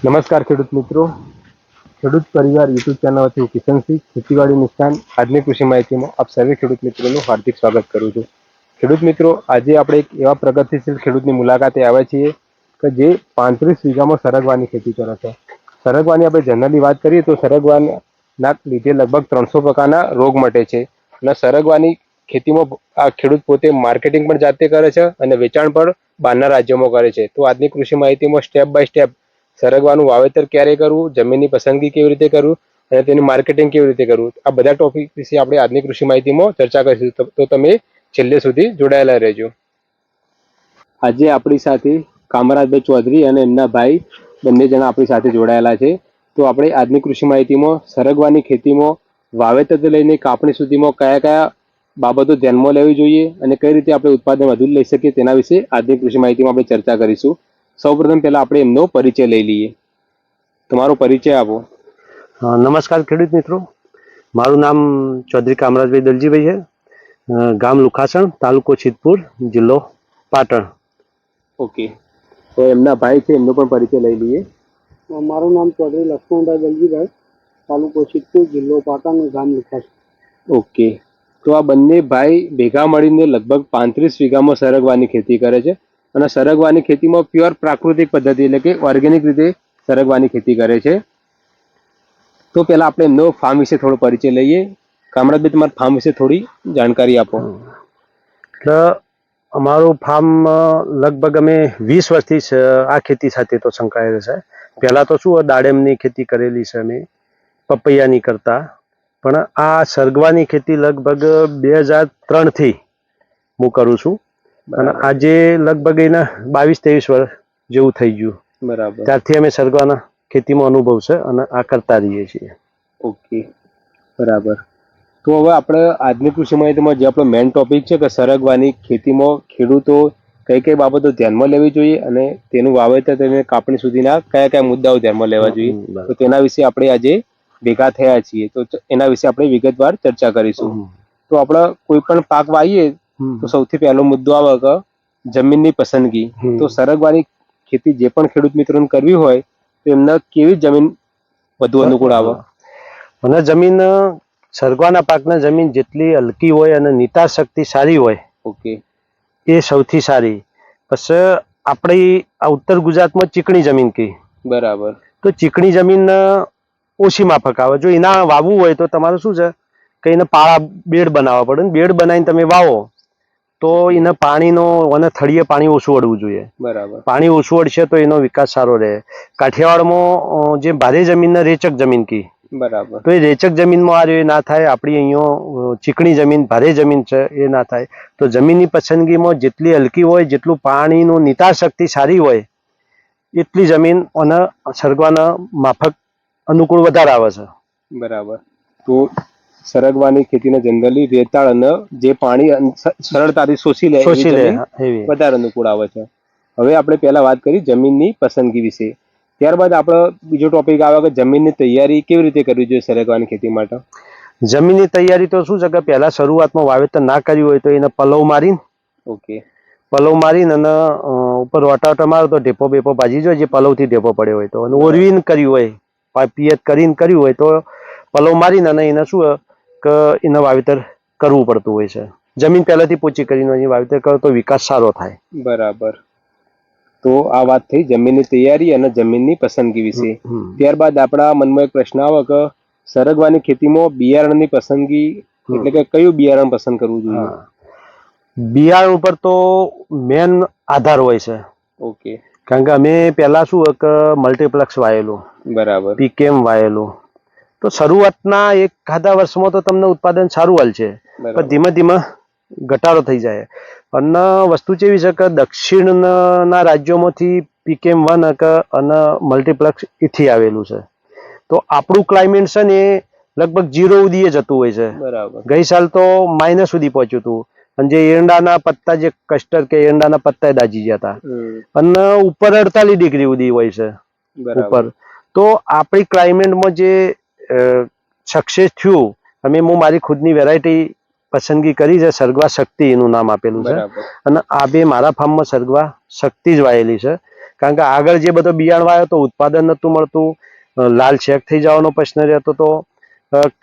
નમસ્કાર ખેડૂત મિત્રો, ખેડૂત પરિવાર યુટ્યુબ ચેનલથી હું કિશનસિંહ, ખેતીવાડી નિષ્ણાંત. આજની કૃષિ માહિતીમાં આપ સર્વે ખેડૂત મિત્રોનું હાર્દિક સ્વાગત કરું છું. ખેડૂત મિત્રો, આજે આપણે એક એવા પ્રગતિશીલ ખેડૂતની મુલાકાતે આવ્યા છીએ કે જે 35 વીઘામાં સરગવાની ખેતી કરે છે. સરગવાની આપણે જનરલી વાત કરીએ તો સરગવાના લીધે લગભગ 300 પ્રકારના રોગ મટે છે અને સરગવાની ખેતીમાં આ ખેડૂત પોતે માર્કેટિંગ પણ જાતે કરે છે અને વેચાણ પણ બહારના રાજ્યોમાં કરે છે. તો આજની કૃષિ માહિતીમાં સ્ટેપ બાય સ્ટેપ સરગવાનું વાવેતર ક્યારે કરવું, જમીનની પસંદગી કેવી રીતે કરવું અને તેની માર્કેટિંગ કેવી રીતે કરવું, આ બધા ટોપિક વિશે આપણે આજની કૃષિ માહિતીમાં ચર્ચા કરીશું. તો તમે છેલ્લે સુધી જોડાયેલા રહેજો. આજે આપણી સાથે કામરાજભાઈ ચૌધરી અને એમના ભાઈ બંને જણા આપણી સાથે જોડાયેલા છે. તો આપણે આજની કૃષિ માહિતીમાં સરગવાની ખેતીમાં વાવેતરથી લઈને કાપણી સુધીમાં કયા કયા બાબતો ધ્યાનમાં લેવી જોઈએ અને કઈ રીતે આપણે ઉત્પાદન વધુ લઈ શકીએ તેના વિશે આજની કૃષિ માહિતીમાં આપણે ચર્ચા કરીશું. સૌપ્રથમ પહેલા આપણે એમનો પરિચય લઈ લઈએ. તમારો પરિચય આપો. નમસ્કાર ખેડૂત મિત્રો, મારું નામ ચૌધરી કામરાજભાઈ દલજીભાઈ છે. ગામ લુખાસણ, તાલુકો સિદ્ધપુર, જિલ્લો પાટણ. ઓકે, તો એમના ભાઈ છે એમનો પણ પરિચય લઈ લઈએ. મારું નામ ચૌધરી લક્ષ્મણભાઈ દલજીભાઈ, તાલુકો સિદ્ધપુર, જિલ્લો પાટણ, ગામ લુખાસણ. ઓકે, તો આ બંને ભાઈ ભેગા મળીને લગભગ 35 વીઘામાં સરગવાની ખેતી કરે છે અને સરગવાની ખેતીમાં પ્યોર પ્રાકૃતિક પદ્ધતિ એટલે કે ઓર્ગેનિક રીતે સરગવાની ખેતી કરે છે. તો પહેલા આપણે એમનો ફાર્મ વિશે થોડો પરિચય લઈએ. કામરાજભાઈ, તમારા ફાર્મ વિશે થોડી જાણકારી આપો. એટલે અમારું ફાર્મ લગભગ અમે 20 વર્ષથી આ ખેતી સાથે તો સંકળાયેલ છે. પહેલા તો શું દાડમની ખેતી કરેલી છે, અમે પપૈયાની કરતા, પણ આ સરગવાની ખેતી લગભગ 2003 થી હું કરું છું અને આજે લગભગ એના 22-23 વર્ષ જેવું થઈ ગયું. બરાબર. ત્યારથી અમે સરગવાના ખેતીમાં અનુભવ છે અને આ કરતા રહીએ છીએ. ઓકે, બરાબર. તો હવે આપણે આજની કૃષિ માહિતીમાં જે આપણો મેઇન ટોપિક છે કે સરગવાની ખેતીમાં ખેડૂતો કઈ કઈ બાબતો ધ્યાનમાં લેવી જોઈએ અને તેનું વાવેતર તેને કાપણી સુધીના કયા કયા મુદ્દાઓ ધ્યાનમાં લેવા જોઈએ, તો તેના વિશે આપણે આજે ભેગા થયા છીએ. તો એના વિશે આપણે વિગતવાર ચર્ચા કરીશું. તો આપણે કોઈ પણ પાક વાવીએ તો સૌથી પહેલો મુદ્દો આવે કે જમીનની પસંદગી. તો સરગવાની ખેતી જે પણ ખેડૂત મિત્રોને કરવી હોય તો એમને કેવી જમીન વધુ અનુકૂળ આવે? અને જમીન સરગવાના પાકના જમીન જેટલી હલકી હોય અને નિતાર શક્તિ સારી હોય, ઓકે, એ સૌથી સારી. પછી આપણી આ ઉત્તર ગુજરાતમાં ચીકણી જમીન કહી. બરાબર. તો ચીકણી જમીન ઓછી માફક આવે. જો એના વાવવું હોય તો તમારે શું છે કે એને પાળા બેડ બનાવવા પડે. બેડ બનાવીને તમે વાવો તો એને પાણીનો અને થળીએ પાણી ઓછું અડવું જોઈએ. બરાબર. પાણી ઓછું અડશે તો એનો વિકાસ સારો રહે. કાઠિયાવાડમાં જે ભારે જમીનને રેચક જમીન કહી. બરાબર. તો એ રેચક જમીનમાં આ એ ના થાય. આપણી અહીંયા ચીકણી જમીન, ભારે જમીન છે, એ ના થાય. તો જમીનની પસંદગીમાં જેટલી હલકી હોય, જેટલું પાણીનું નિતાર શક્તિ સારી હોય, એટલી જમીન અને સરગવાના માફક અનુકૂળ વધારે આવે છે. બરાબર. તો સરગવાની ખેતીને જનરલી રેતાળ અને જે પાણી સરળતાથી શોષી લે વધારે અનુકૂળ આવે છે. હવે આપણે પહેલા વાત કરી જમીનની પસંદગી વિશે. ત્યારબાદ આપણો બીજો ટોપિક આવે કે જમીનની તૈયારી કેવી રીતે કરવી જોઈએ સરગવાની ખેતી માટે? જમીનની તૈયારી તો શું છે કે પહેલા શરૂઆતમાં વાવેતર ના કર્યું હોય તો એને પલવ મારીને, ઓકે, પલવ મારીને અને ઉપર વાટા મારો તો ઢેપો બેપો ભાજી જોઈએ, જે પલવથી ઢેપો પડ્યો હોય તો. અને ઓરવીને કર્યું હોય, પિયત કરીને કર્યું હોય તો પલવ મારીને અને એને શું કે એને વાવેતર કરવું પડતું હોય છે. જમીન પહેલાથી પોચી કરીને વાવેતર કરો તો વિકાસ સારો થાય. બરાબર. તો આ વાત થઈ જમીનની તૈયારી અને જમીનની પસંદગી વિશે. ત્યારબાદ આપણા મનમાં એક પ્રશ્ન આવે કે સરગવાની ખેતીમાં બિયારણની પસંદગી એટલે કે કયું બિયારણ પસંદ કરવું જોઈએ? બિયારણ ઉપર તો મેન આધાર હોય છે. ઓકે, કારણ કે અમે પહેલા શું કે મલ્ટીપ્લેક્સ વાયેલું, બરાબર, પીકેમ વાયેલું. તો શરૂઆતના એક ખાધા વર્ષમાં તો તમને ઉત્પાદન સારું હાલશે, પણ ધીમે ધીમે ઘટાડો થઈ જાય. અને વસ્તુ કેવી છે કે દક્ષિણના રાજ્યોમાંથી પીકેમ 1 અને મલ્ટીપ્લેક્સ એથી આવેલું છે. તો આપણું ક્લાઇમેટ છે ને એ લગભગ 0 સુધી જતું હોય છે. બરાબર. ગઈ સાલ તો માઇનસ સુધી પહોંચ્યું હતું. અને જે એરંડાના પત્તા, જે કસ્ટર કે એરંડાના પત્તા દાજી ગયા હતા, અને ઉપર 48 ડિગ્રી સુધી હોય છે ઉપર. તો આપણી ક્લાઇમેટમાં જે સક્સેસ થયું, હું મારી ખુદની વેરાયટી પસંદગી કરી છે, સરગવા શક્તિ એનું નામ આપેલું છે. અને આ બે મારા ફાર્મમાં સરગવા શક્તિ જ વાયેલી છે. કારણ કે આગળ જે બધો બિયાણ વાયો તો ઉત્પાદન નતું મળતું, લાલ શેક થઈ જવાનો પ્રશ્ન રહેતો તો,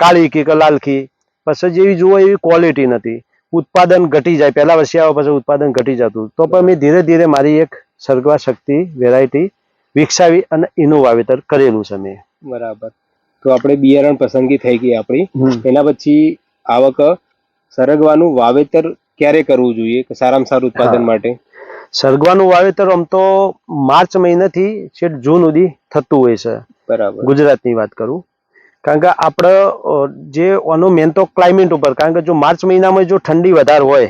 કાળી કી કે લાલ કી, પછી જેવી જુઓ એવી ક્વોલિટી નથી, ઉત્પાદન ઘટી જાય, પહેલા વર્ષે આવે પછી ઉત્પાદન ઘટી જતું. તો પણ મેં ધીરે ધીરે મારી એક સરગવા શક્તિ વેરાયટી વિકસાવી અને એનું વાવેતર કરેલું છે મેં. બરાબર. તો આપણે બિયારણ પસંદગી થઈ ગઈ આપણી, એના પછી આવક સરગવાનું વાવેતર ક્યારે કરવું જોઈએ કે સારામાં સારું ઉત્પાદન માટે? સરગવાનું વાવેતર આમ તો માર્ચ મહિનાથી છેક જૂન સુધી થતું હોય છે. બરાબર. ગુજરાતની વાત કરું, કારણ કે આપણે જે આનો મેન તો ક્લાઇમેટ ઉપર, કારણ કે જો માર્ચ મહિનામાં જો ઠંડી વધારે હોય,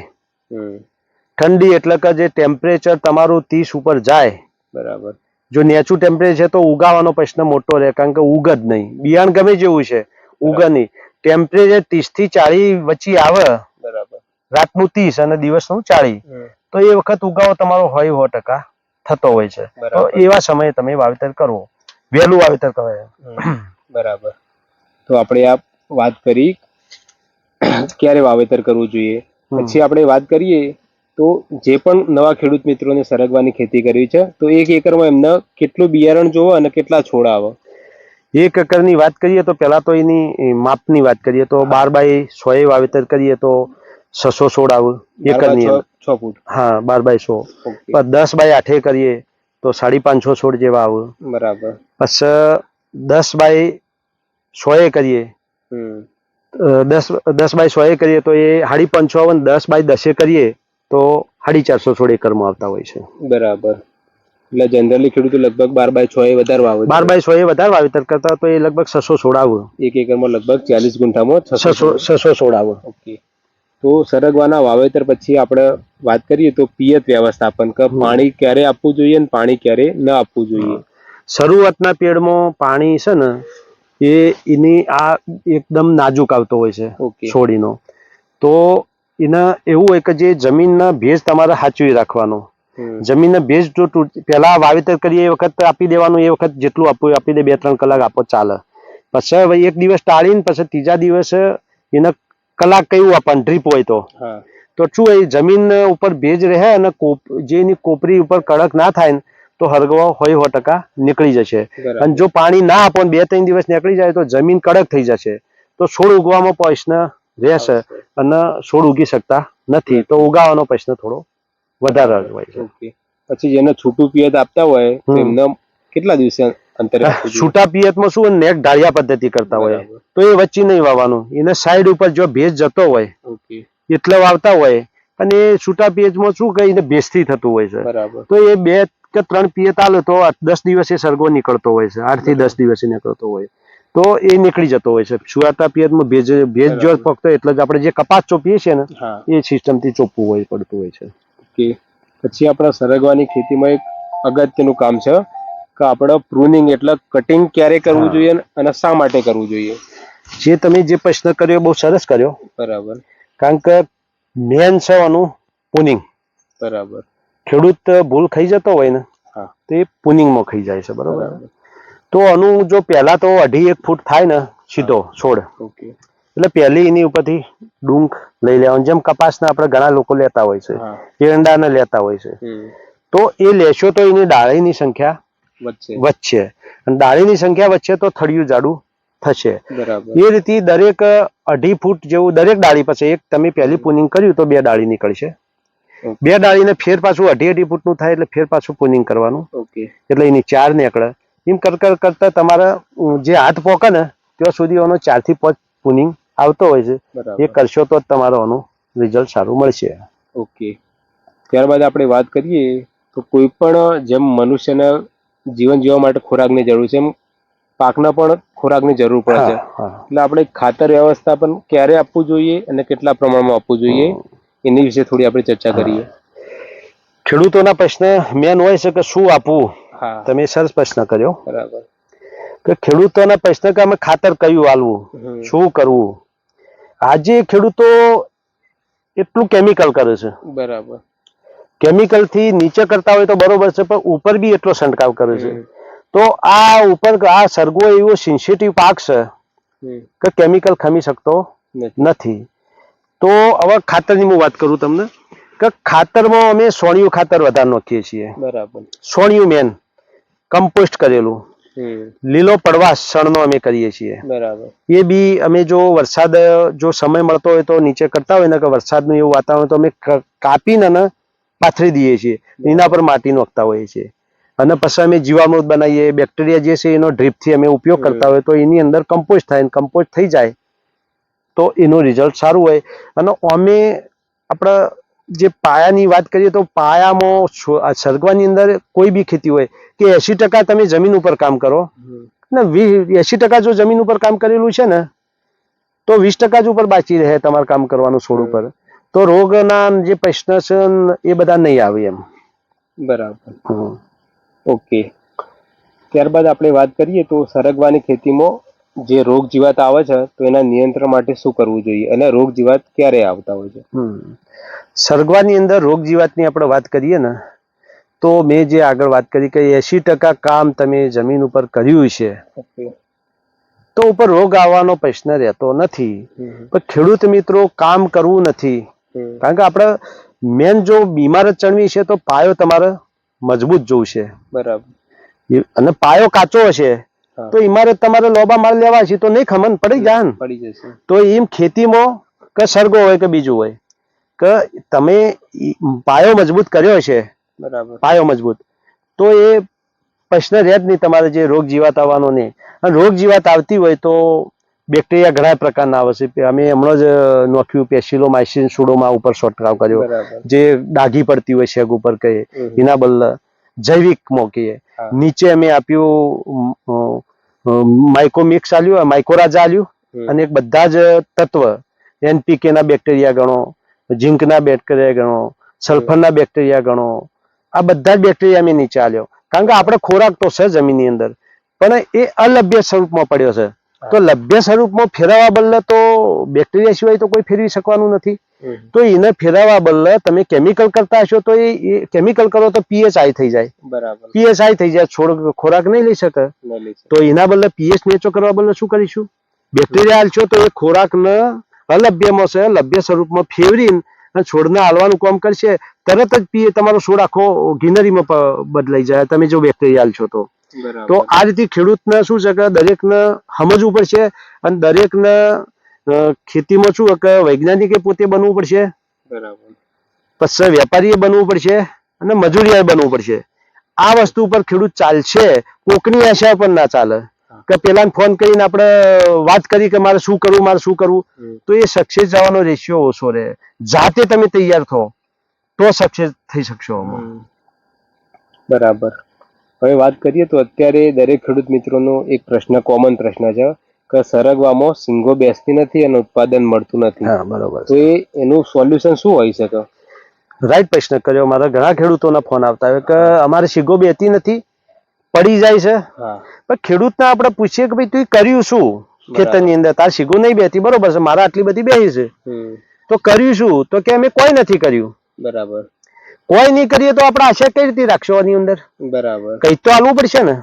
ઠંડી એટલે કે જે ટેમ્પરેચર તમારું 30 ઉપર જાય, બરાબર, જો નીચું ટેમ્પરેચર તો ઉગાવાનો પ્રશ્ન મોટો રહે, કારણ કે ઉગ જ નહીં, બિયાણ ગમે જેવું છે ઉગ નહીં. ટેમ્પરેચર 30 થી 40 વચ્ચે આવે, બરાબર, રાતનું 30 અને દિવસનું 40, તો એ વખત ઉગાવો તમારો 100% થતો હોય છે. તો એવા સમયે તમે વાવેતર કરવો, વહેલું વાવેતર કરાય. બરાબર. તો આપણે આ વાત કરી ક્યારે વાવેતર કરવું જોઈએ. પછી આપણે વાત કરીએ તો જે પણ નવા ખેડૂત મિત્રોને સરગવાની ખેતી કરવી છે તો 1 એકરમાં એમને કેટલું બિયારણ જોવે અને કેટલા છોડ આવે? 1 એકરની વાત કરીએ તો પહેલા તો એની માપની વાત કરીએ તો 12 બાય 100 વાવેતર કરીએ તો 600 છોડ આવે એકરની. 6 ફૂટ. હા, 12 બાય 100. 10 બાય 8 કરીએ તો 550 છોડ જેવા આવે. બરાબર. પછી 10 બાય 100 કરીએ, 10 બાય 100 કરીએ તો એ 550, 10 બાય 10 કરીએ તો 450 છોડ એકરમાં આવતા હોય છે. બરાબર. એટલે જનરલી ખેડૂતો લગભગ 12 બાય 6 વધારે વાવે. 12 બાય 100 વધારે વાવેતર કરતા તો એ લગભગ 600 છોડ આવે. 1 એકરમાં લગભગ 40 ગુંઠામાં 600 છોડ આવે. ઓકે. તો સરગવાના વાવેતર પછી આપણે વાત કરીએ તો પિયત વ્યવસ્થાપન, કે પાણી ક્યારે આપવું જોઈએ અને પાણી ક્યારે ન આપવું જોઈએ? શરૂઆતના પેડમાં પાણી છે ને એની આ એકદમ નાજુક આવતો હોય છે છોડીનો, તો એને એવું હોય કે જે જમીનના ભેજ તમારે સાચવી રાખવાનો. જમીનના ભેજ જો પહેલા વાવેતર કરીએ એ વખત આપી દેવાનું, એ વખત જેટલું આપવું આપી દે, 2-3 કલાક આપો ચાલે. પછી 1 દિવસ ટાળીને પછી ત્રીજા દિવસે એને કલાક કયું આપવાનું, ડ્રીપ હોય તો શું હોય, જમીન ઉપર ભેજ રહે અને જે એની કોપરી ઉપર કડક ના થાય ને તો હરગવો 100% નીકળી જશે. અને જો પાણી ના આપો 2-3 દિવસ નીકળી જાય તો જમીન કડક થઈ જશે, તો છોડ ઉગવામાં પ્રશ્ન રહેશે અને છોડ ઉગી શકતા નથી, તો ઉગાવાનો પ્રશ્ન થોડો વધારે હોય છે. પછી જેને છૂટું પિયત આપતા હોય તો એમને કેટલા દિવસે અંતરે? છૂટા પિયતમાં શું નેક ઢાળિયા પદ્ધતિ કરતા હોય તો એ વચ્ચે નહીં વાવવાનું, એને સાઈડ ઉપર જો ભેજ જતો હોય એટલે વાવતા હોય. અને છૂટા પિયતમાં શું કહીને ભેજથી થતું હોય છે, તો એ 2 કે 3 પિયત આલે તો 10 દિવસે સરગવો નીકળતો હોય છે, 8 થી 10 દિવસે નીકળતો હોય, તો એ નીકળી જતો હોય છે. છૂટા પિયતમાં ભેજ જો ફક્ત એટલે જ આપણે જે કપાસ ચોપીએ છીએ ને એ સિસ્ટમથી ચોપવું હોય પડતું હોય છે. ઓકે. પછી આપણા સરગવાની ખેતીમાં એક અગત્યનું કામ છે કે આપણે પ્રુનિંગ એટલે કટિંગ ક્યારે કરવું જોઈએ અને શા માટે કરવું જોઈએ? જે તમે જે પ્રશ્ન કર્યો બહુ સરસ કર્યો. બરાબર. કારણ કે મેન છે આનું પુનિંગ. બરાબર. ખેડૂત ભૂલ ખાઈ જતો હોય ને તો એ પુનિંગમાં ખાઈ જાય છે. બરાબર. તો આનું જો પહેલા તો 2.5-1 ફૂટ થાય ને સીધો છોડ, એટલે પહેલી એની ઉપરથી ડૂંક લઈ લેવાનું, જેમ કપાસના આપણે ઘણા લોકો લેતા હોય છે, એરંડાને લેતા હોય છે. તો એ લેશો તો એની ડાળીની સંખ્યા વધશે, અને ડાળીની સંખ્યા વધશે તો થળિયું જાડું થશે. એ રીતે દરેક 2.5 ફૂટ જેવું દરેક ડાળી પછી એક તમે પહેલી પુનિંગ કર્યું તો 2 ડાળી નીકળશે. 2 ડાળીને ફેર પાછું 2.5 ફૂટનું થાય એટલે ફેર પાછું પુનિંગ કરવાનું, એટલે એની 4 નીકળે. એમ કરતા તમારા જે હાથ પોકે ને ત્યાં સુધી એનો 4 થી 5 પુનિંગ આવતો હોય છે. એ કરશો તો જ તમારો આનું રિઝલ્ટ સારું મળશે. ઓકે. ત્યારબાદ આપણે વાત કરીએ તો કોઈ પણ જેમ મનુષ્યને જીવન જીવવા માટે ખોરાકની જરૂર છે, એમ પાકના પણ ખોરાકની જરૂર પડે છે. એટલે આપણે ખાતર વ્યવસ્થાપન ક્યારે આપવું જોઈએ અને કેટલા પ્રમાણમાં આપવું જોઈએ એની વિશે થોડી આપણે ચર્ચા કરીએ. ખેડૂતોના પ્રશ્ન મેન હોય છે કે શું આપવું. તમે સરસ પ્રશ્ન કર્યો. બરાબર. કે ખેડૂતોના પ્રશ્ન કે અમે ખાતર કયું આલવું, શું કરવું. આજે ખેડૂતો એટલું કેમિકલ કરે છે. બરાબર. કેમિકલ થી નીચે કરતા હોય તો બરોબર છે, પણ ઉપર બી એટલો છંટકાવ કરે છે. તો આ ઉપર આ સરગવો એવો સેન્સિટિવ પાક છે કે કેમિકલ ખમી શકતો નથી. તો હવે ખાતરની હું વાત કરું તમને કે ખાતરમાં અમે સોણિયું ખાતર વધારે નાખીએ છીએ. બરાબર. સોણિયું મેન કમ્પોસ્ટ કરેલું, લીલો પડવાશ શણનો અમે કરીએ છીએ. બરાબર. એ બી અમે જો વરસાદ જો સમય મળતો હોય તો નીચે કરતા હોય ને કે વરસાદનું એવું વાતાવરણ તો અમે કાપીને પાથરી દઈએ છીએ, એના પર માટી નાખતા હોઈએ છીએ. અને પછી અમે જીવામૃત બનાવીએ, બેક્ટેરિયા જે છે એનો ડ્રીપથી અમે ઉપયોગ કરતા હોય તો એની અંદર કમ્પોસ્ટ થાય, કમ્પોસ્ટ થઈ જાય તો એનું રિઝલ્ટ સારું હોય. અને અમે આપણા જે પાયાની વાત કરીએ તો પાયામાં સરગવાની અંદર કોઈ બી ખેતી હોય કે 80% તમે જમીન ઉપર કામ કરો ને 80% જો જમીન ઉપર કામ કરેલું છે ને તો 20% જ ઉપર બાકી રહે તમારે કામ કરવાનું છોડ ઉપર, તો રોગના જે પ્રશ્ન છે એ બધા નહીં આવે એમ. બરાબર. ઓકે. ત્યારબાદ આપણે વાત કરીએ તો સરગવાની ખેતીમાં જે રોગ જીવાત આવે છે તો એના નિયંત્રણ માટે શું કરવું જોઈએ અને રોગ જીવાત ક્યારે આવતા હોય છે? સરગવાની અંદર રોગ જીવાતની આપણે વાત કરીએ ને તો મેં જે આગળ વાત કરી કે 80% કામ તમે જમીન ઉપર કર્યું છે તો ઉપર રોગ આવવાનો પ્રશ્ન રહેતો નથી. પણ ખેડૂત મિત્રો કામ કરવું નથી, કારણ કે આપણે મેન જો બીમાર જ ચણવી છે તો પાયો તમારે મજબૂત જોઈશે. બરાબર. અને પાયો કાચો હશે તો ઇમારત તમારે લોબા માલ લેવા છે તો નહીં ખમન પડી જાય ને. પડી જશે. તો એમ ખેતીમાં કે સરગો હોય કે બીજું હોય કે તમે પાયો મજબૂત કર્યો છે, બરાબર, પાયો મજબૂત, તો એ પ્રશ્ન રહે જ નહીં તમારે જે રોગ જીવાત આવવાનો નહીં. અને રોગ જીવાત આવતી હોય તો બેક્ટેરિયા ઘણા પ્રકારના આવે છે. અમે હમણાં જ નોખ્યું પેસિલોમાઇસિન સુડોમાં ઉપર છંટકાવ કર્યો, જે ડાઘી પડતી હોય શેગ ઉપર કહીએ એના બદલે જૈવિક મોકીએ. નીચે અમે આપ્યું માઇકોમિક્સ આલ્યું, માઇકોરાજા આલ્યું અને એક બધા જ તત્વ NPK ના બેક્ટેરિયા ગણો, ઝીંક ના બેક્ટેરિયા ગણો, સલ્ફર ના બેક્ટેરિયા ગણો, આ બધા જ બેક્ટેરિયા અમે નીચે આલ્યો. કારણ કે આપણે ખોરાક તો છે જમીનની અંદર પણ એ અલભ્ય સ્વરૂપમાં પડ્યો છે, તો લભ્ય સ્વરૂપમાં ફેરવવા બદલે તો બેક્ટેરિયા સિવાય તો કોઈ ફેરવી શકવાનું નથી. તો એને ફેરવવા બદલે તમે કેમિકલ કરતા હશો તો એ કેમિકલ કરો તો pH હાઈ થઈ જાય. બરાબર. pH હાઈ થઈ જાય, છોડ ખોરાક નહીં લઈ શકે. તો એના બદલે pH નીચો કરવા બદલે શું કરીશું? બેક્ટેરિયા આલશો તો એ ખોરાકને અલભ્યમાં છે લભ્ય સ્વરૂપમાં ફેરવીને અને છોડને હાલવાનું કામ કરશે. તરત જ તમારો છોડ આખો ગ્રીનરીમાં બદલાઈ જાય તમે જો બેક્ટેરિયા આલશો તો. તો આ રીતે ખેડૂતને શું છે કે દરેકને સમજવું પડશે અને દરેકને ખેતીમાં શું કે વૈજ્ઞાનિકે પોતે બનવું પડશે, પછી વેપારીએ બનવું પડશે અને મજૂરીએ બનવું પડશે. આ વસ્તુ ઉપર ખેડૂત ચાલશે, કોકની આશા પર ના ચાલે કે પેલાને ફોન કરીને આપણે વાત કરી કે મારે શું કરવું, મારે શું કરવું, તો એ સક્સેસ જવાનો રેશિયો ઓછો રહે. જાતે તમે તૈયાર થો તો સક્સેસ થઈ શકશો. બરાબર. હવે વાત કરીએ તો અત્યારે દરેક ખેડૂત મિત્રોનો એક પ્રશ્ન, કોમન પ્રશ્ન છે કે સરગવામાં સિંગો બેસતી નથી અને ઉત્પાદન મળતું નથી. હા, બરોબર. તો એનું સોલ્યુશન શું હોઈ શકે? રાઈટ પ્રશ્ન કર્યો. મારા ઘણા ખેડૂતોના ફોન આવતા હોય કે અમારે સિંગો બેતી નથી, પડી જાય છે. પણ ખેડૂતને આપણે પૂછીએ કે ભાઈ તું કર્યું શું ખેતરની અંદર? તાર સિંગો નહીં બેતી, બરોબર છે, મારા આટલી બધી બેસી છે, તો કર્યું શું? તો કે અમે કોઈ નથી કર્યું. બરાબર. કોઈ નહીં કરીએ તો આપણે આશા કઈ રીતે રાખશો આની અંદર? બરાબર. કઈ તો આલવું પડશે ને.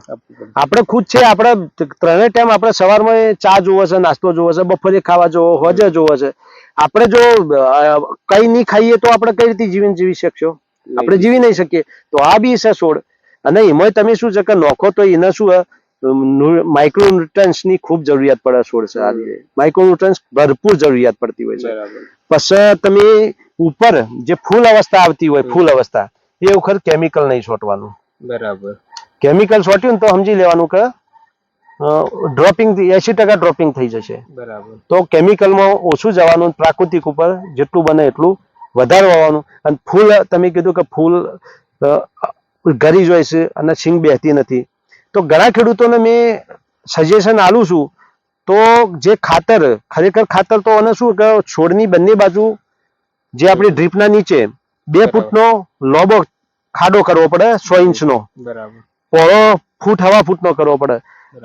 આપણે ખુદ છે, આપણે ત્રણેય ટાઈમ આપણે સવારમાં ચા જોવો છે, નાસ્તો જોવો છે, બપોરે ખાવા જોવો, હોજે જોવો છે. આપણે જો કઈ નહીં ખાઈએ તો આપણે કઈ રીતે જીવન જીવી શકશો? આપણે જીવી નહીં શકીએ. તો આ બી છે છોડ, અને એમાં તમે શું છે કે નોખો તો એને શું માઇક્રોન્યુટ્રન્સ ની ખૂબ જરૂરિયાત પડે છોડ છે. આ માઇક્રોન્યુટ્રન્સ ભરપૂર જરૂરિયાત પડતી હોય છે. પછી તમે ઉપર જે ફૂલ અવસ્થા આવતી હોય, ફૂલ અવસ્થા, એ વખત કેમિકલ નહીં છોટવાનું. બરાબર. કેમિકલ છોટ્યું ને તો સમજી લેવાનું કે ડ્રોપિંગ 80% ડ્રોપિંગ થઈ જશે. બરાબર. તો કેમિકલમાં ઓછું જવાનું, પ્રાકૃતિક ઉપર જેટલું બને એટલું વધારે વાવવાનું. અને ફૂલ તમે કીધું કે ફૂલ ગરી જ હોય છે અને સિંગ બેહતી નથી, તો ઘણા ખેડૂતોને મેં સજેશન આલું છું. તો જે ખાતર, ખરેખર ખાતર તો અને શું કે છોડની બંને બાજુ જે આપણી ડ્રીપના નીચે 2 ફૂટનો લોબો ખાડો કરવો પડે, 100 ઇંચનો. બરાબર. પોળો ફૂટ, 1.5 ફૂટનો કરવો પડે.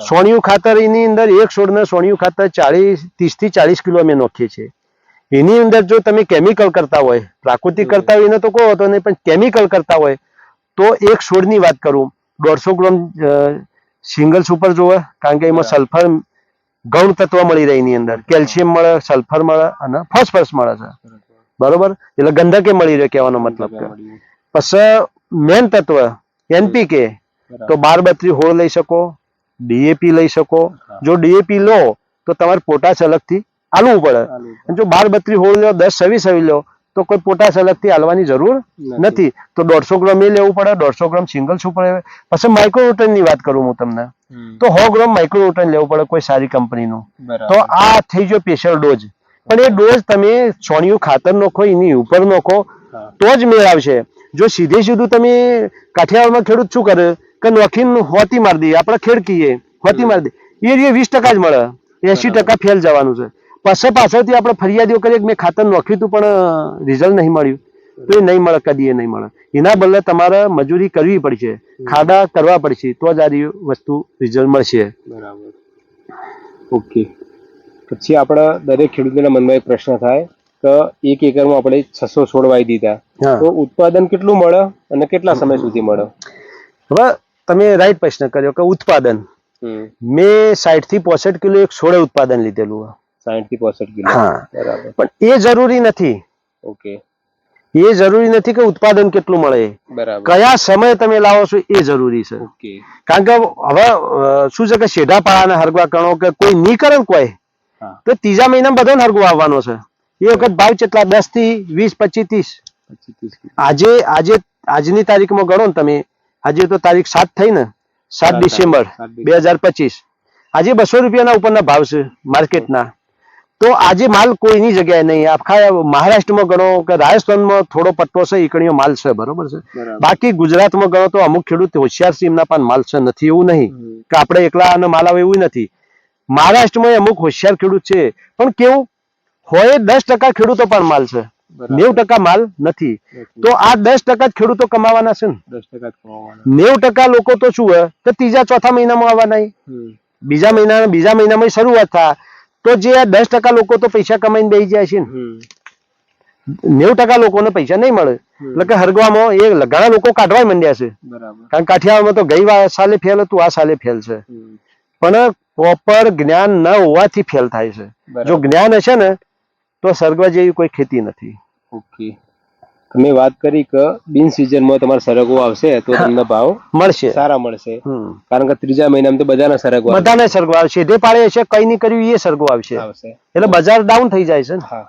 સોણિયું ખાતર એની અંદર એક છોડને સોણિયું ખાતર 30 થી 40 કિલો અમે નાખીએ છીએ. એની અંદર જો તમે કેમિકલ કરતા હોય, પ્રાકૃતિક કરતા હોય એને તો કહો તો નહીં, પણ કેમિકલ કરતા હોય તો એક છોડની વાત કરું, 150 ગ્રામ સિંગલ સુપર જોવે, કારણ કે એમાં સલ્ફર ગૌણ તત્વ મળી રહે, એની અંદર કેલ્શિયમ મળે, સલ્ફર મળે અને ફોસ્ફરસ મળે છે. બરોબર, એટલે ગંધકે મળી રહે કહેવાનો મતલબ કે. પછી મેન તત્વ NPK તો 12-32 લઈ શકો, DAP લઈ શકો. જો DAP લો તો તમારે પોટાશ અલગથી આલવું પડે. અને જો 12-32 લો, 10-26 લો તો કોઈ પોટાશ અલગથી આલવાની જરૂર નથી. તો 150 ગ્રામ એ લેવું પડે, 150 ગ્રામ સિંગલ સુપર. પછી માઇક્રોન્યુટ્રન ની વાત કરું હું તમને, તો 100 ગ્રામ માઇક્રોન્યુટ્રન લેવું પડે કોઈ સારી કંપનીનું. તો આ થઈ ગયો સ્પેશિયલ ડોઝ. પણ એ ડોઝ તમે છોણિયું ખાતર નાખો, એની ઉપર નાખો તો જ મેળ આવશે. જો સીધે સીધું તમે કાઠિયાવાડમાં ખેડૂત શું કરે કે નોખીને હોતી મારી દઈએ, આપણે ખેડકીએ હોતી મારી દઈએ, એ 20% જ મળે, 80% ફેલ જવાનું છે. પછી પાછળથી આપણે ફરિયાદીઓ કરીએ કે મેં ખાતર નાખ્યું હતું પણ રિઝલ્ટ નહીં મળ્યું, તો એ નહીં મળે, કદી એ નહીં મળે. એના બદલે તમારે મજૂરી કરવી પડશે, ખાડા કરવા પડશે, તો જ આ વસ્તુ રિઝલ્ટ મળશે. બરાબર. ઓકે. પછી આપણા દરેક ખેડૂતોના મનમાં એક પ્રશ્ન થાય કે 1 એકરમાં આપણે 600 છોડ વાવી દીધા, તો ઉત્પાદન કેટલું મળે અને કેટલા સમય સુધી મળે? હવે તમે રાઈટ પ્રશ્ન કર્યો કે ઉત્પાદન. મેં 60 થી 65 કિલો એક છોડે ઉત્પાદન લીધેલું. 60 થી 65 કિલો. હા, બરાબર. પણ એ જરૂરી નથી. ઓકે. એ જરૂરી નથી કે ઉત્પાદન કેટલું મળે. બરાબર. કયા સમયે તમે લાવો છો એ જરૂરી છે. ઓકે. કારણ કે હવે શું છે કે શેઢા પાળાને હરગવા કરો કે કોઈ નહીં કરે ને કોઈ, તો ત્રીજા મહિનામાં બધાને હરગવા આવવાનો છે. એ વખત ભાવ કેટલા? 10 થી 20, 25, 30. આજની તારીખમાં ગણો ને તમે, આજે તો તારીખ 7 થઈ ને, 7 ડિસેમ્બર 2025. આજે 200 રૂપિયાના ઉપરના ભાવ છે માર્કેટના. તો આજે માલ કોઈની જગ્યાએ નહીં. આખા મહારાષ્ટ્રમાં ગણો કે રાજસ્થાનમાં થોડો પટ્ટો છે, ઈકણીઓ માલ છે, બરોબર છે. બાકી ગુજરાતમાં ગણો તો અમુક ખેડૂત હોશિયાર છે, એમના પણ માલ છે. નથી એવું નહીં કે આપણે એકલા માલ આવે એવું નથી. મહારાષ્ટ્રમાં અમુક હોશિયાર ખેડૂત છે, પણ કેવું હોય 10% ખેડૂતો પણ માલ છે, 90% માલ નથી. તો આ 10% જ ખેડૂતો કમાવાના છે ને. 90% લોકો તો શું હોય કે ત્રીજા ચોથા મહિનામાં આવવાના, બીજા મહિનામાં શરૂઆત થાય, તો જે આ 10% લોકો તો પૈસા કમાઈને બેસી જાય છે ને. 90% લોકોને પૈસા નહીં મળે. એટલે કે હરગવામાં એ ઘણા લોકો કાઢવા માંડ્યા છે. કારણ કાઠિયાવાડમાં તો ગઈ સાલે ફેલ હતું, આ સાલે ફેલ છે. પણ પ્રોપર જ્ઞાન ન હોવાથી ફેલ થાય છે. જો જ્ઞાન હશે ને તો સરગવા જેવી કોઈ ખેતી નથી. ઓકે. તમે વાત કરી કે બિન સિઝનમાં તમારે સરગવો આવશે તો તમને ભાવ મળશે, સારા મળશે. કારણ કે ત્રીજા મહિનામાં તો બધાને સરગવો આવશે. સીધે પાડે છે, કઈ નહીં કર્યું એ સરગવો આવશે, એટલે બજાર ડાઉન થઈ જાય છે. હા,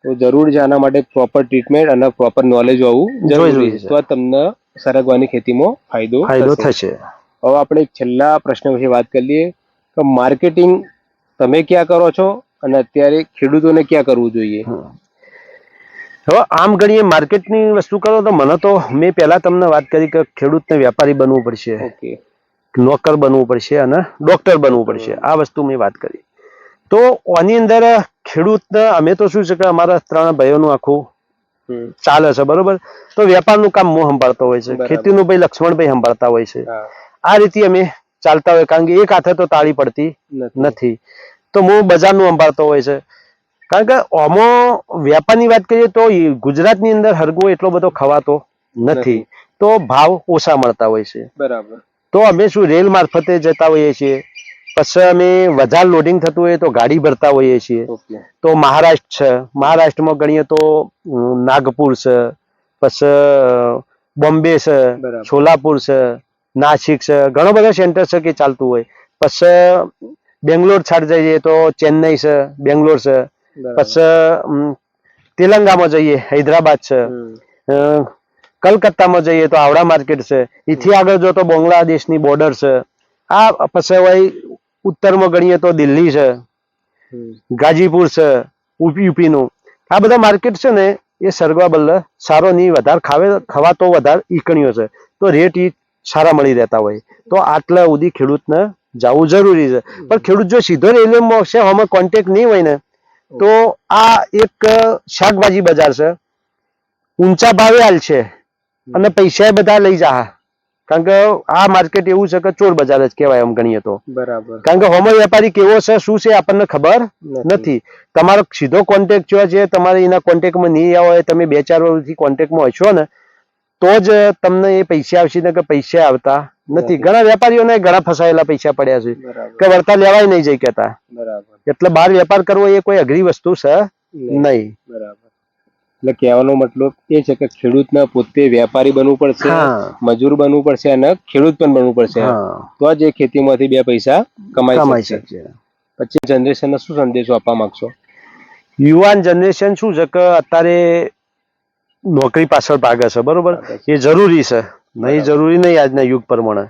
તો જરૂર છે આના માટે પ્રોપર ટ્રીટમેન્ટ અને પ્રોપર નોલેજ હોવું જરૂરી છે, તો તમને સરગવાની ખેતીમાં ફાયદો થશે. હવે આપણે છેલ્લા પ્રશ્ન વિશે વાત કરી લઈએ કે માર્કેટિંગ તમે ક્યાં કરો છો અને અત્યારે ખેડૂતોને ક્યાં કરવું જોઈએ? હવે આમ ગણીએ માર્કેટની વસ્તુ કરો તો મને તો મેં પહેલા તમને વાત કરી કે ખેડૂતને વેપારી બનવું પડશે, નોકર બનવું પડશે અને ડોક્ટર બનવું પડશે. આ વસ્તુ મેં વાત કરી. તો આની અંદર ખેડૂતને અમે તો શું છે કે અમારા 3 ભાઈઓનું આખું ચાલે છે, બરોબર. તો વેપારનું કામ હું સંભાળતો હોય છે, ખેતીનું ભાઈ લક્ષ્મણભાઈ સંભાળતા હોય છે. આ રીતે અમે ચાલતા હોય, કારણ કે એક હાથે તો તાળી પડતી નથી. તો હું બજારનું સંભાળતો હોય છે. કારણ કે આમાં વેપારની વાત કરીએ તો ગુજરાતની અંદર હરગવો એટલો બધો ખવાતો નથી, તો ભાવ ઓછા મળતા હોય છે. બરાબર. તો અમે શું રેલ મારફતે જતા હોઈએ છીએ. પછી અમે વધારે લોડિંગ થતું હોય તો ગાડી ભરતા હોઈએ છીએ. તો મહારાષ્ટ્ર છે, મહારાષ્ટ્રમાં ગણીએ તો નાગપુર છે, પછી બોમ્બે છે, સોલાપુર છે, નાસિક છે, ઘણો બધા સેન્ટર છે કે ચાલતું હોય. પછી બેંગ્લોર છાડ જઈએ તો ચેન્નઈ છે, બેંગ્લોર છે. પછી તેલંગામાં જઈએ, હૈદરાબાદ છે. કલકત્તામાં જઈએ તો આવડા માર્કેટ છે. એથી આગળ જો તો બાંગ્લાદેશની બોર્ડર છે. આ પછી ઉત્તરમાં ગણીએ તો દિલ્હી છે, ગાજીપુર છે, યુપીનું. આ બધા માર્કેટ છે ને એ સરગવા બદલે સારો નહીં, વધારે ખવાતો વધારે ઈકણીઓ છે, તો રેટ ઈ સારા મળી રહેતા હોય. તો આટલા સુધી ખેડૂતને જવું જરૂરી છે. પણ ખેડૂત જો સીધો રેલવેમાં છે, આમાં કોન્ટેક્ટ નહીં હોય ને, તો આ એક શાકભાજી બજાર છે, ઊંચા ભાવે હાલ છે અને પૈસા બધા લઈ જા. કારણ કે આ માર્કેટ એવું છે કે ચોર બજાર જ કહેવાય એમ ગણીએ તો. બરાબર. કારણ કે હોમો વેપારી કેવો છે, શું છે, આપણને ખબર નથી. તમારો સીધો કોન્ટેક્ટ છે, તમારે એના કોન્ટેક્ટમાં નહીં આવ્યો હોય, તમે 2-4 વર્ષથી કોન્ટેક્ટમાં હશો ને તો જ તમને એ પૈસા આવશે, ને કે પૈસા આવતા નથી. ઘણા વેપારીઓને ઘણા ફસાયેલા પૈસા પડ્યા છે કે વળતા લેવાય નહીં જઈ કહેતા. એટલે બહાર વેપાર કરવો એ કોઈ અઘરી વસ્તુ છે નહીં. બરાબર. એટલે કહેવાનો મતલબ એ છે કે ખેડૂતને પોતે વેપારી બનવું પડશે, હા. મજૂર બનવું પડશે અને ખેડૂત પણ બનવું પડશે. હા તો જ એ ખેતીમાંથી બે પૈસા કમાઈ કમાઈ શકશે. શકશે. પછી જનરેશનને શું સંદેશો આપવા માંગશો? યુવાન જનરેશન શું છે કે અત્યારે નોકરી પાછળ ભાગે છે, બરોબર, એ જરૂરી છે, નહીં જરૂરી નહીં આજના યુગ પ્રમાણે,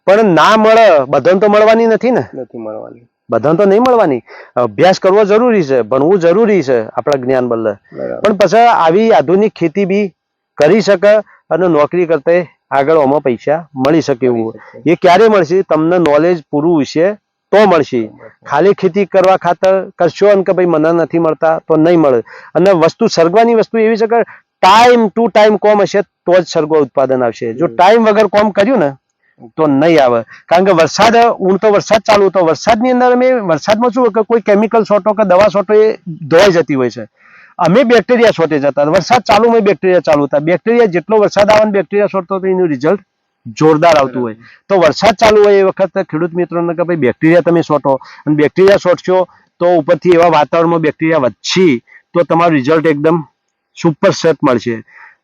પણ ના મળે બધાને તો મળવાની નથી ને, નથી મળવાની. બધાને તો નહીં મળવાની. અભ્યાસ કરવો જરૂરી છે, ભણવું જરૂરી છે આપણા જ્ઞાન બદલે, બરાબર. પણ પછી આવી આધુનિક ખેતી બી કરી શકે અને નોકરી કરતા આગળ આમાં પૈસા મળી શકે એવું. એ ક્યારે મળશે? તમને નોલેજ પૂરું હશે તો મળશે. ખાલી ખેતી કરવા ખાતર કરશો અને કે ભાઈ મને નથી મળતા તો નહીં મળે. અને વસ્તુ સર્ગવાની વસ્તુ એવી છે કે ટાઈમ ટુ ટાઈમ કોમ હશે તો જ સરગવો ઉત્પાદન આવશે. જો ટાઈમ વગર કોમ કર્યું ને તો નહીં આવે. કારણ કે વરસાદ, હું તો વરસાદ ચાલુ તો વરસાદની અંદર અમે વરસાદમાં શું કે કોઈ કેમિકલ છોટો કે દવા છોટો એ ધોવાઈ જતી હોય છે. અમે બેક્ટેરિયા છોટે જતા, વરસાદ ચાલુ માં બેક્ટેરિયા ચાલુ હતા. બેક્ટેરિયા જેટલો વરસાદ આવે ને બેક્ટેરિયા છોડતો તો એનું રિઝલ્ટ જોરદાર આવતું હોય. તો વરસાદ ચાલુ હોય એ વખત ખેડૂત મિત્રોને કે ભાઈ બેક્ટેરિયા તમે છોટો, અને બેક્ટેરિયા છોટશો તો ઉપરથી એવા વાતાવરણમાં બેક્ટેરિયા વધશે તો તમારું રિઝલ્ટ એકદમ સુપર સેટ મળશે.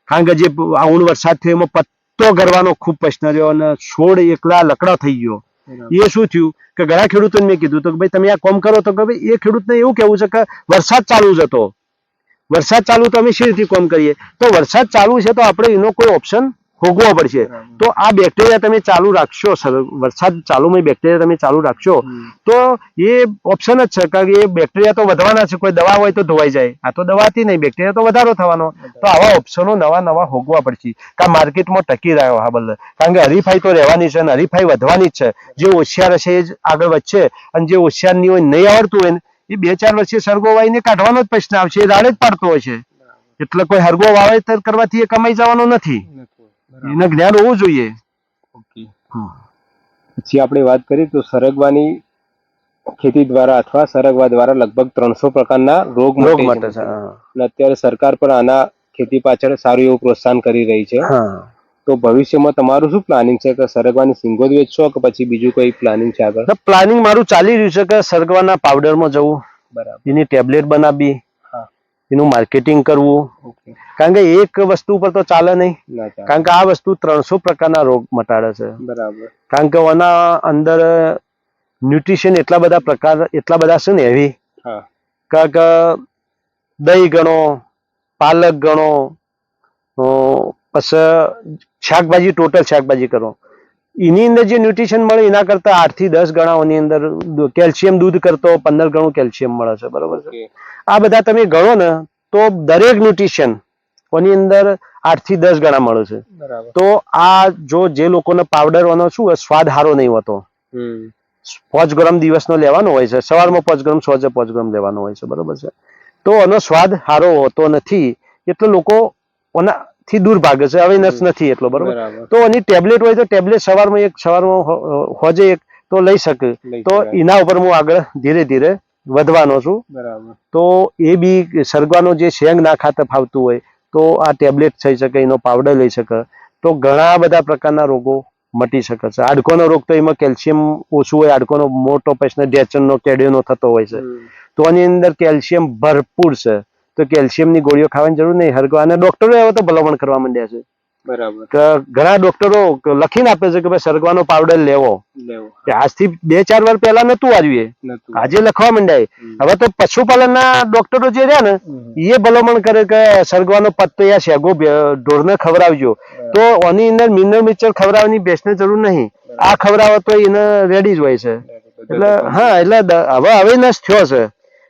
કારણ કે જે આવું વરસાદ થયો એમાં પત્તો ગરવાનો ખૂબ પ્રશ્ન રહ્યો અને છોડ એકલા લકડા થઈ ગયો. એ શું થયું કે ઘણા ખેડૂતોને મેં કીધું તો કે ભાઈ તમે આ કોમ કરો, તો કે ભાઈ એ ખેડૂતને એવું કેવું છે કે વરસાદ ચાલુ જ હતો, વરસાદ ચાલુ તો અમે શી રીતે કોમ કરીએ? તો વરસાદ ચાલુ છે તો આપણે એનો કોઈ ઓપ્શન ભોગવવો પડશે. તો આ બેક્ટેરિયા તમે ચાલુ રાખશો, વરસાદ ચાલુમાં બેક્ટેરિયા તમે ચાલુ રાખશો તો એ ઓપ્શન જ છે. કારણ કે એ બેક્ટેરિયા તો વધવાના છે. કોઈ દવા હોય તો ધોવાઈ જાય, આ તો દવાથી નહીં, બેક્ટેરિયા તો વધારો થવાનો. તો આવા ઓપ્શનો નવા નવા હોગવા પડશે કે માર્કેટમાં ટકી રહ્યો. હા બદલે, કારણ કે હરીફાઈ તો રહેવાની છે અને હરીફાઈ વધવાની જ છે. જે હોશિયાર હશે એ જ આગળ વધશે, અને જે હોશિયાર નહીં હોય, નહીં આવડતું હોય ને, એ 2-4 વર્ષે સરગો વાવીને કાઢવાનો જ પ્રશ્ન આવશે. એ રાડે જ પાડતો હોય છે. એટલે કોઈ હરગો વાવેતર કરવાથી એ કમાઈ જવાનો નથી. એને જ્ઞાન હોવું જોઈએ. પછી આપણે વાત કરીએ તો સરગવાની ખેતી દ્વારા અથવા સરગવા દ્વારા લગભગ 300 પ્રકારના રોગ મટે છે. અને અત્યારે સરકાર પણ આના ખેતી પાછળ સારું એવું પ્રોત્સાહન કરી રહી છે. તો ભવિષ્યમાં તમારું શું પ્લાનિંગ છે? કે સરગવાની સિંગો જ વેચશો કે પછી બીજું કોઈ પ્લાનિંગ છે આગળ? પ્લાનિંગ મારું ચાલી રહ્યું છે કે સરગવાના પાવડરમાં જવું, એની ટેબ્લેટ બનાવવી, એનું માર્કેટિંગ કરવું. કારણ કે એક વસ્તુ પર તો ચાલે નહીં. કારણ કે આ વસ્તુ 300 પ્રકારના રોગ મટાડે છે. બરાબર. કારણ કે આના અંદર ન્યુટ્રિશન એટલા બધા પ્રકાર, એટલા બધા છે ને એવી. કારણ કે દહીં ગણો, પાલક ગણો, પછી શાકભાજી, ટોટલ શાકભાજી કરો, એની અંદર જે ન્યુટ્રિશન મળે એના કરતા 8 થી 10 ગણાઓની અંદર કેલ્શિયમ, દૂધ કરતો 15 ગણું કેલ્શિયમ મળે છે. બરોબર છે. આ બધા તમે ગણો ને તો દરેક ન્યુટ્રિશન કોની અંદર 8 થી 10 ગણા મળે છે. તો આ જો જે લોકોને પાવડર વાનો શું સ્વાદ સારો નહીં હોતો, 5 ગ્રામ દિવસનો લેવાનો હોય છે, સવારમાં 5 ગ્રામ, સાંજે 5 ગ્રામ લેવાનો હોય છે. બરોબર છે. તો આનો સ્વાદ સારો હોતો નથી, એટલે લોકો થી દૂર ભાગે છે, અવેરનેસ નથી એટલો. બરોબર. તો એની ટેબ્લેટ હોય તો ટેબ્લેટ સવારમાં એક, સવારમાં હોજે એક તો લઈ શકે. તો એના ઉપર હું આગળ ધીરે ધીરે વધવાનો છું. તો એ બી સરગવાનો જે શેંગ ના ખાતા ફાવતું હોય તો આ ટેબ્લેટ થઈ શકે, એનો પાવડર લઈ શકે, તો ઘણા બધા પ્રકારના રોગો મટી શકે છે. હાડકોનો રોગ તો એમાં કેલ્શિયમ ઓછું હોય, હાડકોનો મોટો પ્રશ્ન ઢેચણનો, કેડિયોનો થતો હોય છે. તો આની અંદર કેલ્શિયમ ભરપૂર છે. તો કેલ્શિયમની ગોળીઓ ખાવાની જરૂર નહીં. હરગવા, અને ડોક્ટરો હવે તો ભલામણ કરવા માંડ્યા છે. બરાબર. ઘણા ડોક્ટરો લખીને આપે છે કે ભાઈ સરગવાનો પાવડર લેવો. આજથી 2-4 વાર પહેલા નતું આવ્યું, આજે લખવા માંડ્યા. હવે તો પશુપાલનના ડોક્ટરો જે રહ્યા ને એ ભલામણ કરે કે સરગવાનો પત્તો યા શેગો ઢોરને ખવડાવજો. તો આની અંદર મિનરલ મિક્સર ખવડાવવાની ભેંસને જરૂર નહીં. આ ખવડાવો તો એને રેડી જ હોય છે. એટલે હા, એટલે હવે અવેરનેસ થયો છે.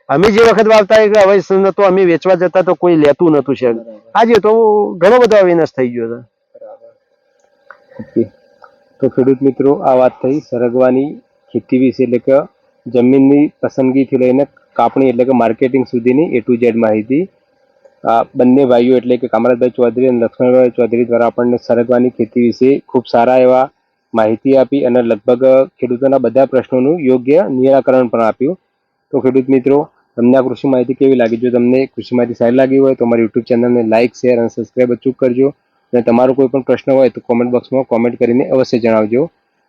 અમે જે વખત વાવતા હવે નતો, અમે વેચવા જતા તો કોઈ લેતું નતું શેગ. આજે તો ઘણો બધો અવેરનેસ થઈ ગયો છે. તો ખેડૂત મિત્રો, આ વાત થઈ સરગવાની ખેતી વિશે, એટલે કે જમીનની પસંદગીથી લઈને કાપણી એટલે કે માર્કેટિંગ સુધીની A to Z માહિતી આ બંને ભાઈઓ એટલે કે કામરાજભાઈ ચૌધરી અને લક્ષ્મણભાઈ ચૌધરી દ્વારા આપણને સરગવાની ખેતી વિશે ખૂબ સારા એવા માહિતી આપી અને લગભગ ખેડૂતોના બધા પ્રશ્નોનું યોગ્ય નિરાકરણ પણ આપ્યું. તો ખેડૂત મિત્રો, તમને આ કૃષિ માહિતી કેવી લાગી? જો તમને કૃષિ માહિતી સારી લાગી હોય તો અમારી YouTube ચેનલને લાઇક, શેર અને સબસ્ક્રાઈબ અચૂક કરજો. અને તમારો કોઈ પણ પ્રશ્ન હોય તો કોમેન્ટ બોક્સમાં કોમેન્ટ કરીને અવશ્ય જણાવજો.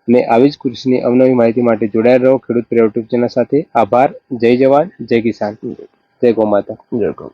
અને આવી જ કૃષિની અવનવી માહિતી માટે જોડાયેલ રહો ખેડૂત પ્રિય YouTube ચેનલ સાથે. આભાર. જય જવાન, જય કિસાન, જય ગૌ માતા. જય ગૌ.